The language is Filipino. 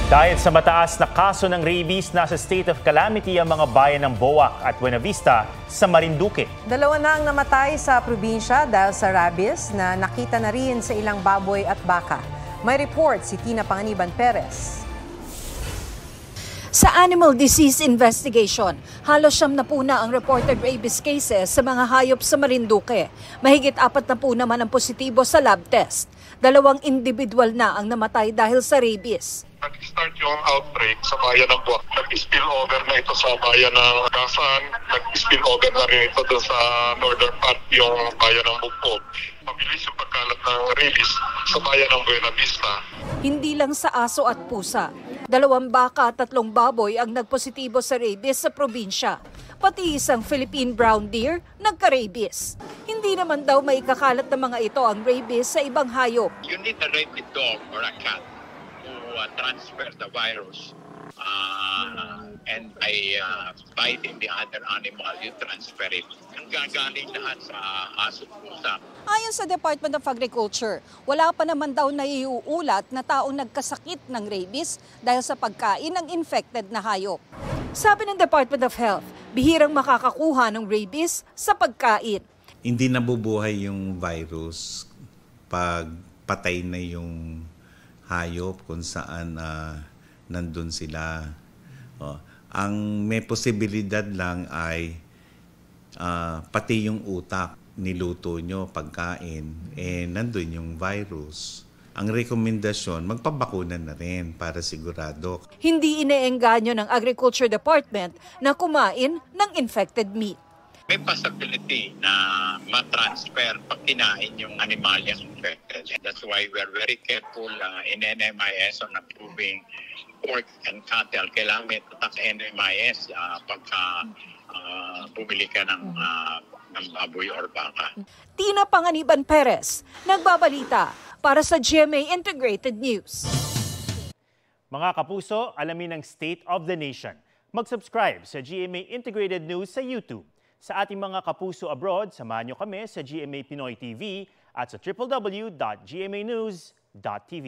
Dahil sa mataas na kaso ng rabies, nasa state of calamity ang mga bayan ng Boac at Buena Vista sa Marinduque. 2 na ang namatay sa probinsya dahil sa rabies na nakita na rin sa ilang baboy at baka. May report si Tina Panganiban Perez. Sa Animal Disease Investigation, halos 70 na ang reported rabies cases sa mga hayop sa Marinduque. Mahigit 40 naman ang positibo sa lab test. 2 individual na ang namatay dahil sa rabies. Nag-start yung outbreak sa bayan ng Boac. Nag-spill over na ito sa bayan ng Gasan. Nag-spill over na rin ito doon sa northern part yung bayan ng Bugpog. Mabilis yung pagkalat ng rabies sa bayan ng Buena Vista. Hindi lang sa aso at pusa. 2 baka at 3 baboy ang nagpositibo sa rabies sa probinsya. Pati isang Philippine brown deer nagka-rabies. Hindi naman daw may ikakalat ng mga ito ang rabies sa ibang hayop. You need a rabid dog or a cat to transfer the virus. And by biting the other animal, you transfer it. Ang gagaling lahat sa aso pusa. Ayon sa Department of Agriculture, wala pa naman daw naiuulat na taong nagkasakit ng rabies dahil sa pagkain ng infected na hayop. Sabi ng Department of Health, bihirang makakakuha ng rabies sa pagkain. Hindi nabubuhay yung virus pag patay na yung hayop kung saan nandun sila. Ang may posibilidad lang ay pati yung utak, niluto nyo, pagkain, nandun yung virus. Ang rekomendasyon, magpabakuna na rin para sigurado. Hindi ineengganyo ng Agriculture Department na kumain ng infected meat. May possibility na matransfer pag kinain yung animalyang infected. That's why we're very careful in NMIS on approving pork and cattle. Kailangan may tatak NMIS pagka bumili ka ng baboy or baka. Tina Panganiban Perez, nagbabalita para sa GMA Integrated News. Mga kapuso, alamin ang State of the Nation. Mag-subscribe sa GMA Integrated News sa YouTube. Sa ating mga kapuso abroad, samahan niyo kami sa GMA Pinoy TV at sa www.gmanews.tv.